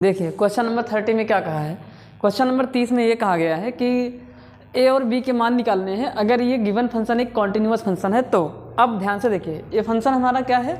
देखिए question number 30 में क्या कहा है। क्वेश्चन नंबर 30 में ये कहा गया है कि ए और बी के मान निकालने हैं अगर ये गिवन फंक्शन एक कॉन्टिन्यूअस फंक्शन है तो। अब ध्यान से देखिए, ये फंक्शन हमारा क्या है,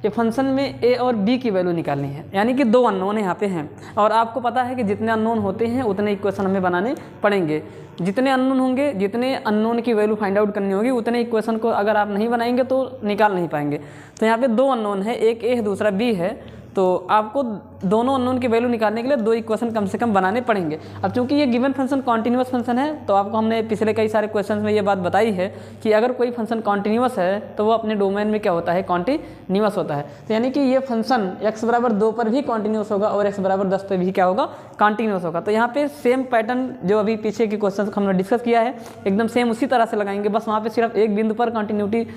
ये फंक्शन में ए और बी की वैल्यू निकालनी है, यानी कि दो अननोन यहाँ पे हैं। और आपको पता है कि जितने अननोन होते हैं उतने इक्वेशन हमें बनाने पड़ेंगे। जितने अननोन होंगे, जितने अननोन की वैल्यू फाइंड आउट करनी होगी, उतने इक्वेशन को अगर आप नहीं बनाएंगे तो निकाल नहीं पाएंगे। तो यहाँ पे दो अननोन है, एक ए है दूसरा बी है, तो आपको दोनों अननोन की वैल्यू निकालने के लिए दो इक्वेशन कम से कम बनाने पड़ेंगे। अब चूंकि ये गिवन फंक्शन कॉन्टिन्यूअस फंक्शन है, तो आपको हमने पिछले कई सारे क्वेश्चंस में ये बात बताई है कि अगर कोई फंक्शन कॉन्टिन्यूअस है तो वो अपने डोमेन में क्या होता है, कॉन्टिन्यूअस होता है। तो यानी कि ये फंक्शन x=2 पर भी कॉन्टिन्यूअस होगा और x=10 पर भी क्या होगा, कॉन्टिन्यूअस होगा। तो यहाँ पे सेम पैटर्न जो अभी पीछे के क्वेश्चन हमने डिस्कस किया है एकदम सेम उसी तरह से लगाएंगे, बस वहाँ पर सिर्फ एक बिंदु पर कॉन्टिन्यूटी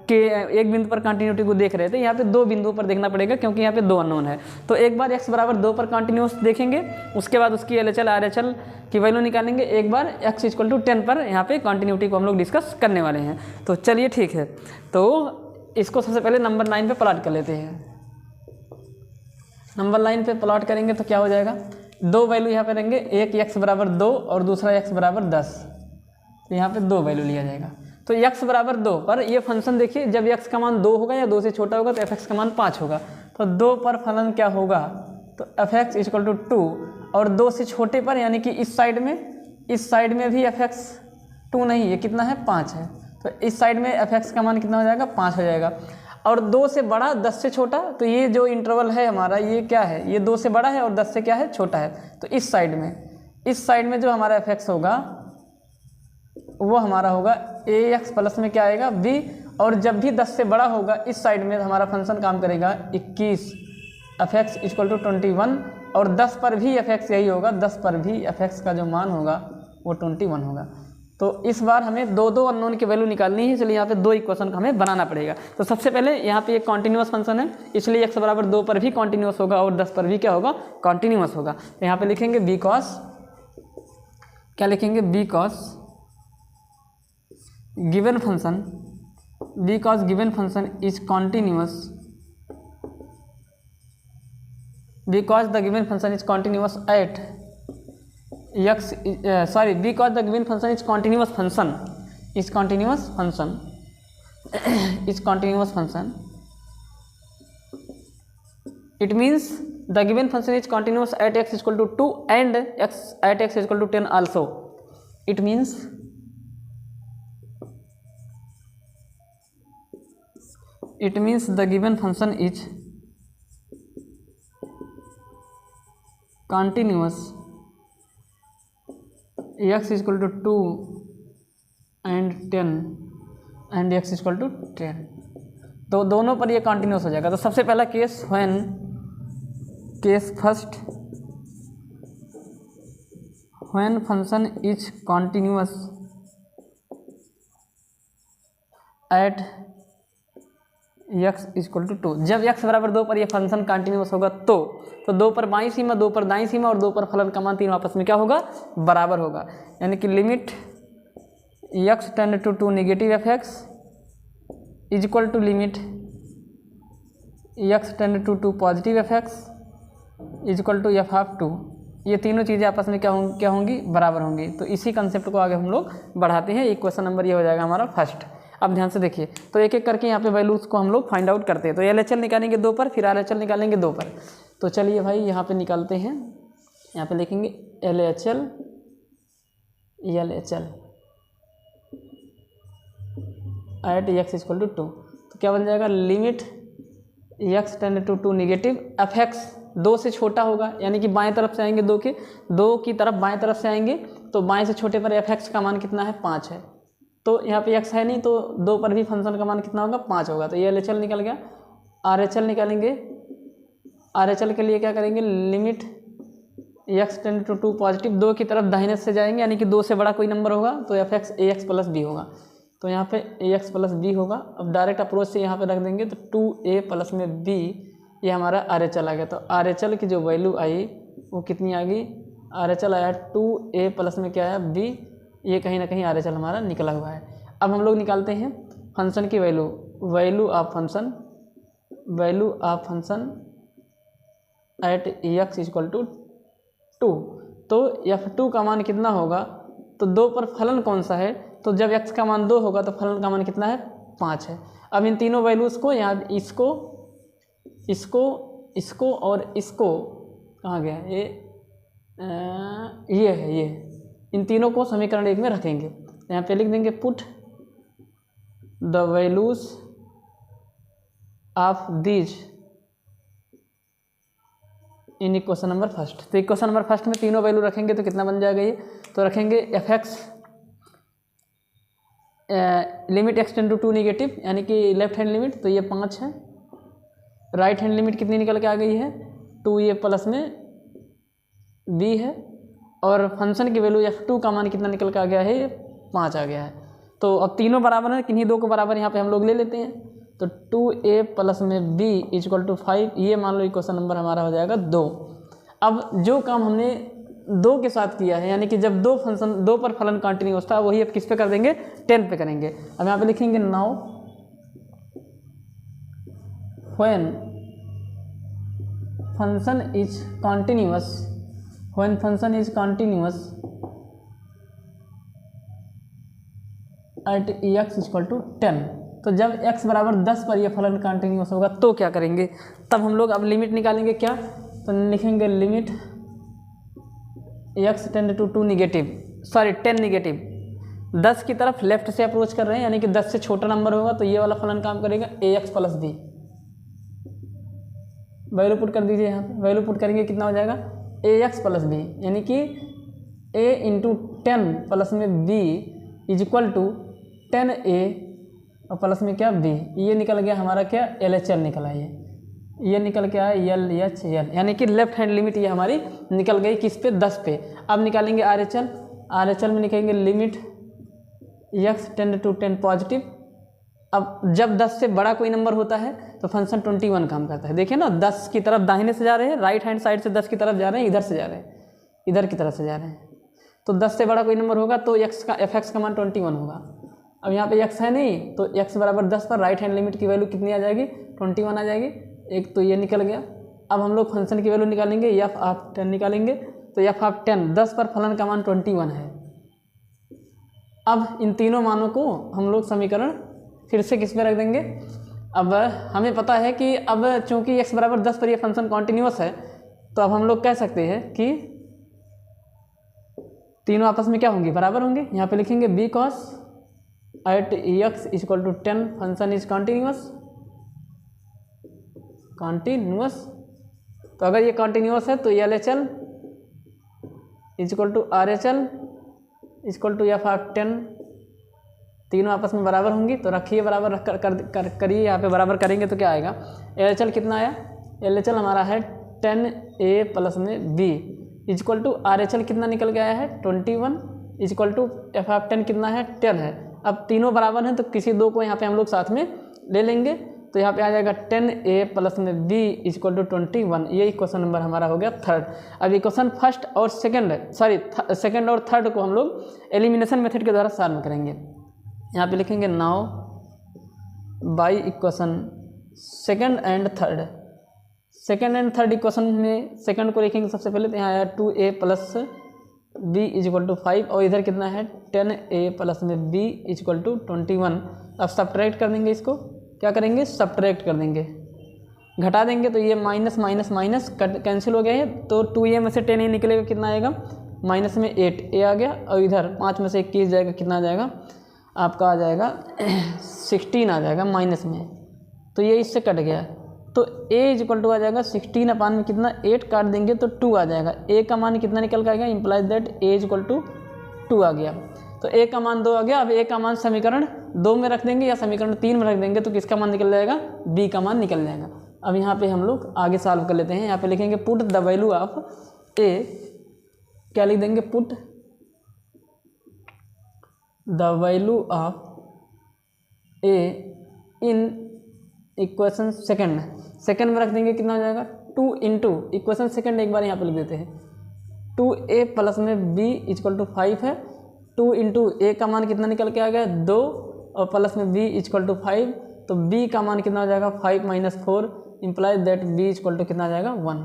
कि एक बिंदु पर कंटिन्यूटी को देख रहे थे, यहाँ पे दो बिंदुओं पर देखना पड़ेगा क्योंकि यहाँ पे दो अननोन है। तो एक बार x=2 पर कंटिन्यूस देखेंगे, उसके बाद उसकी LHL RHL की वैल्यू निकालेंगे, एक बार x=10 पर यहाँ पे कंटिन्यूटी को हम लोग डिस्कस करने वाले हैं। तो चलिए ठीक है, तो इसको सबसे पहले नंबर 9 पे प्लॉट कर लेते हैं। नंबर 9 पे प्लॉट करेंगे तो क्या हो जाएगा, दो वैल्यू यहाँ पे रहेंगे, एक x=2 और दूसरा x=10। तो यहाँ पे दो वैल्यू लिया जाएगा। तो x=2 पर ये फंक्शन देखिए, जब x का मान 2 होगा या 2 से छोटा होगा तो f(x) का मान 5 होगा। तो 2 पर फलन क्या होगा, तो f(x)=2 और 2 से छोटे पर यानी कि इस साइड में भी f(x) 2 नहीं है, कितना है, 5 है। तो इस साइड में f(x) का मान कितना हो जाएगा, 5 हो जाएगा। और 2 से बड़ा 10 से छोटा, तो ये जो इंटरवल है हमारा ये क्या है, ये 2 से बड़ा है और 10 से क्या है, छोटा है। तो इस साइड में जो हमारा f(x) होगा वो हमारा होगा ax प्लस में क्या आएगा, b। और जब भी 10 से बड़ा होगा इस साइड में हमारा फंक्शन काम करेगा 21, f(x)=21 और 10 पर भी f(x) यही होगा, 10 पर भी f(x) का जो मान होगा वो 21 होगा। तो इस बार हमें दो अननोन की वैल्यू निकालनी है, इसलिए यहाँ पे दो इक्वेशन हमें बनाना पड़ेगा। तो सबसे पहले यहाँ पे एक कॉन्टिन्यूअस फंक्शन है, इसलिए x=2 पर भी कॉन्टिन्यूअस होगा और 10 पर भी क्या होगा, कॉन्टिन्यूअस होगा। तो यहाँ पे लिखेंगे बिकॉज, क्या लिखेंगे, because given function is continuous, because the given function is continuous at x because the given function is continuous function it means the given function is continuous at x=2 and at x=10 also. It means the given function is continuous x=2 and 10 and x=10। तो दोनों पर ये continuous हो जाएगा। तो सबसे पहला case, when function is continuous at x=2, जब x=2 पर ये फंक्शन कंटिन्यूस होगा तो 2 पर बाईं सीमा, 2 पर दाईं सीमा और 2 पर फलन का मान तीनों आपस में क्या होगा, बराबर होगा। यानी कि limit x negative f(x) equal to limit x positive f(x) equal to f(2). ये तीनों चीज़ें आपस में क्या होंगी, बराबर होंगी। तो इसी कंसेप्ट को आगे हम लोग बढ़ाते हैं। इक्वेशन नंबर ये हो जाएगा हमारा फर्स्ट। अब ध्यान से देखिए, तो एक एक करके यहाँ पे वैल्यूज को हम लोग फाइंड आउट करते हैं। तो LHL निकालेंगे 2 पर, फिर RHL निकालेंगे 2 पर। तो चलिए भाई यहाँ पे निकालते हैं। यहाँ पे लिखेंगे LHL एट x=2। तो क्या बन जाएगा, लिमिट x नेगेटिव f(x) 2 से छोटा होगा, यानी कि बाएं तरफ से आएंगे, 2 की तरफ बाएं तरफ से आएंगे, तो बाएं से छोटे पर f(x) का मान कितना है, 5 है। तो यहाँ पे x है नहीं, तो 2 पर भी फंक्शन का मान कितना होगा, 5 होगा। तो ये LHL निकल गया। RHL निकालेंगे। RHL के लिए क्या करेंगे, लिमिट x पॉजिटिव, 2 की तरफ दाहिने से जाएंगे, यानी कि 2 से बड़ा कोई नंबर होगा तो f(x) ax प्लस b होगा। तो यहाँ पे ax प्लस b होगा। अब डायरेक्ट अप्रोच से यहाँ पे रख देंगे तो 2a प्लस में b, ये हमारा RHL आ गया। तो RHL की जो वैल्यू आई वो कितनी आ गई, RHL आया 2a प्लस में क्या आया, b। ये कहीं ना कहीं RHL हमारा निकला हुआ है। अब हम लोग निकालते हैं फंक्शन की value of function at x equal to 2। तो f2 का मान कितना होगा, तो 2 पर फलन कौन सा है, तो जब x का मान 2 होगा तो फलन का मान कितना है, 5 है। अब इन तीनों वैल्यूज़ को यहाँ इसको इसको इसको और इसको कहाँ गया ये है ये, इन तीनों को समीकरण 1 में रखेंगे। यहाँ पे लिख देंगे put the values of these in equation number first. तो इक्वेशन नंबर फर्स्ट में तीनों वैल्यू रखेंगे तो कितना बन जाएगा ये, तो रखेंगे fx limit x tend to 2 negative, यानी कि लेफ्ट हैंड लिमिट, तो ये 5 है। राइट हैंड लिमिट कितनी निकल के आ गई है, 2a प्लस में b है। और फंक्शन की वैल्यू f2 का मान कितना निकल के आ गया है, 5 आ गया है। तो अब तीनों बराबर है, किन्हीं दो को बराबर यहाँ पे हम लोग ले लेते हैं। तो 2a प्लस में b इक्वल टू 5, ये मान लो इक्वेशन नंबर हमारा हो जाएगा 2। अब जो काम हमने 2 के साथ किया है, यानी कि जब 2 पर फलन कंटिन्यूअस था, वही अब किस पे कर देंगे, 10 पे करेंगे। अब यहाँ पे लिखेंगे now when function is continuous, when function is continuous at x equal to 10। तो जब x बराबर 10 पर यह फलन कंटिन्यूअस होगा तो क्या करेंगे, तब हम लोग अब लिमिट निकालेंगे। क्या, तो लिखेंगे limit x tend to 2 negative, sorry 10 negative, 10 की तरफ लेफ्ट से अप्रोच कर रहे हैं, यानी कि 10 से छोटा नंबर होगा तो ये वाला फलन काम करेगा ax plus b। Value put कर दीजिए, यहाँ पे वैल्यू पुट करेंगे कितना हो जाएगा ax प्लस b, यानी कि a इंटू 10 प्लस में b is equal to 10a और प्लस में क्या b। ये निकल गया हमारा क्या, LHL निकला, ये निकल के आया LHL, यानी कि लेफ्ट हैंड लिमिट ये हमारी निकल गई किस पे, 10 पे। अब निकालेंगे RHL में निकालेंगे limit x tend to 10 positive. अब जब 10 से बड़ा कोई नंबर होता है तो फंक्शन 21 काम करता है। देखिए ना, 10 की तरफ दाहिने से जा रहे हैं, राइट हैंड साइड से 10 की तरफ जा रहे हैं, इधर से जा रहे हैं, इधर की तरफ से जा रहे हैं। तो 10 से बड़ा कोई नंबर होगा तो fx का मान 21 होगा। अब यहाँ पे x है नहीं, तो x बराबर 10 पर राइट हैंड लिमिट की वैल्यू कितनी आ जाएगी, 21 आ जाएगी। एक तो ये निकल गया। अब हम लोग फंक्शन की वैल्यू निकालेंगे, f ऑफ 10 निकालेंगे। तो f ऑफ 10 पर फलन का मान 21 है। अब इन तीनों मानों को हम लोग समीकरण फिर से किस में रख देंगे। अब हमें पता है कि अब चूंकि x बराबर 10 पर यह फंक्शन कॉन्टिन्यूअस है, तो अब हम लोग कह सकते हैं कि तीनों आपस में क्या होंगी, बराबर होंगे। यहाँ पे लिखेंगे because at x equal to 10 function is continuous. तो अगर ये कॉन्टिन्यूअस है तो LHL equal to RHL equal to f of 10, तीनों आपस में बराबर होंगी। तो रखिए बराबर करिए, यहाँ पे बराबर करेंगे तो क्या आएगा, LHL कितना आया, LHL हमारा है 10a प्लस में b इक्वल टू RHL कितना निकल के आया है 21 इक्वल टू f ऑफ 10 कितना है 10 है। अब तीनों बराबर हैं तो किसी दो को यहाँ पे हम लोग साथ में ले लेंगे। तो यहाँ पे आ जाएगा 10a प्लस में b इक्वल टू 21। ये इक्वेशन नंबर हमारा हो गया थर्ड। अब इक्वेशन फर्स्ट और सेकंड और थर्ड को हम लोग एलिमिनेशन मेथड के द्वारा सॉल्व करेंगे। यहाँ पे लिखेंगे now by equation second and third equation में सेकंड को लिखेंगे सबसे पहले। तो यहाँ आया 2a plus b equal to 5 और इधर कितना है 10a प्लस में b इक्वल टू 21। अब सब्ट्रैक्ट कर देंगे, इसको क्या करेंगे, सब्ट्रैक्ट कर देंगे, घटा देंगे। तो ये माइनस माइनस माइनस कैंसिल हो गया है। तो 2a में से 10a निकलेगा, कितना आएगा, माइनस में 8a आ गया। और इधर 5 में से 21 जाएगा, कितना आ जाएगा आपका, आ जाएगा 16 आ जाएगा माइनस में। तो ये इससे कट गया। तो a इक्वल टू आ जाएगा 16 अपान में कितना 8 काट देंगे तो 2 आ जाएगा। a का मान कितना निकल के आएगा, implies that a equal to 2 आ गया। तो a का मान 2 आ गया। अब a का मान समीकरण 2 में रख देंगे या समीकरण 3 में रख देंगे तो किसका मान निकल जाएगा, b का मान निकल जाएगा। अब यहाँ पे हम लोग आगे सॉल्व कर लेते हैं। यहाँ पे लिखेंगे put the value of a, क्या लिख देंगे, put the value of a in equation second में रख देंगे, कितना हो जाएगा 2 इंटू इक्वेशन सेकंड एक बार यहाँ पे लिख देते हैं 2a प्लस में b इक्वल टू 5 है। 2 इंटू a का मान कितना निकल के आ गया 2 और प्लस में b इक्वल टू 5। तो b का मान कितना हो जाएगा 5 minus 4 implies that b equal to कितना आ जाएगा 1।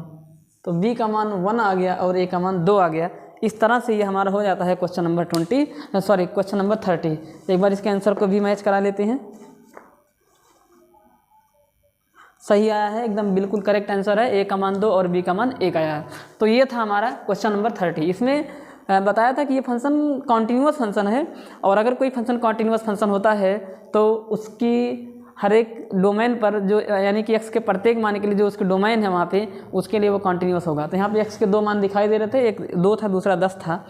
तो बी का मान 1 आ गया और ए का मान 2 आ गया। इस तरह से ये हमारा हो जाता है क्वेश्चन नंबर 30। एक बार इसके आंसर को भी मैच करा लेते हैं। सही आया है, एकदम बिल्कुल करेक्ट आंसर है, ए का मान 2 और बी का मान 1 आया है। तो ये था हमारा क्वेश्चन नंबर 30। इसमें बताया था कि ये फंक्शन कॉन्टीन्यूअस फंक्शन है, और अगर कोई फंक्शन कॉन्टीन्यूअस फंक्शन होता है तो उसकी हर एक डोमेन पर जो यानी कि x के प्रत्येक मान के लिए जो उसके डोमेन है वहाँ पे उसके लिए वो कॉन्टीन्यूअस होगा। तो यहाँ पे x के 2 मान दिखाई दे रहे थे, एक 2 था दूसरा 10 था,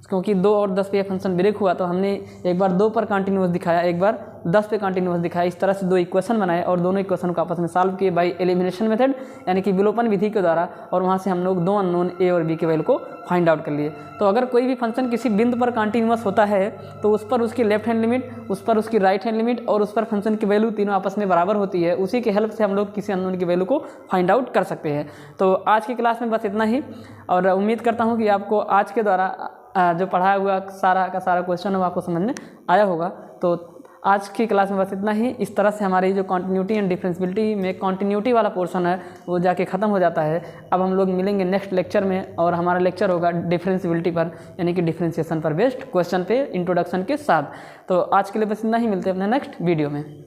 क्योंकि 2 और 10 पे ये फंक्शन ब्रेक हुआ तो हमने एक बार 2 पर कॉन्टीन्यूअस दिखाया, एक बार 10 पे कॉन्टीन्यूअस दिखाया। इस तरह से 2 इक्वेशन बनाए और दोनों इक्वेशन को आपस में सॉल्व किए बाई एलिमिनेशन मेथड यानी कि विलोपन विधि के द्वारा, और वहाँ से हम लोग 2 अननोन ए और बी के वैल्यू को फाइंड आउट कर लिए। तो अगर कोई भी फंक्शन किसी बिंदु पर कॉन्टीन्यूअस होता है तो उस पर उसकी लेफ्ट हैंड लिमिट, उस पर उसकी राइट हैंड लिमिट और उस पर फंक्शन की वैल्यू तीनों आपस में बराबर होती है। उसी की हेल्प से हम लोग किसी अननोन की वैल्यू को फाइंड आउट कर सकते हैं। तो आज की क्लास में बस इतना ही, और उम्मीद करता हूँ कि आपको आज के द्वारा जो पढ़ाया हुआ सारा का सारा क्वेश्चन है वो आपको समझ में आया होगा। तो आज की क्लास में बस इतना ही। इस तरह से हमारी जो कॉन्टिन्यूटी एंड डिफरेंशियबिलिटी में कॉन्टिन्यूटी वाला पोर्शन है वो जाके ख़त्म हो जाता है। अब हम लोग मिलेंगे नेक्स्ट लेक्चर में, और हमारा लेक्चर होगा डिफरेंशियबिलिटी पर यानी कि डिफरेंशिएशन पर बेस्ड क्वेश्चन पे इंट्रोडक्शन के साथ। तो आज के लिए बस इतना ही, मिलते हैं अपने नेक्स्ट वीडियो में।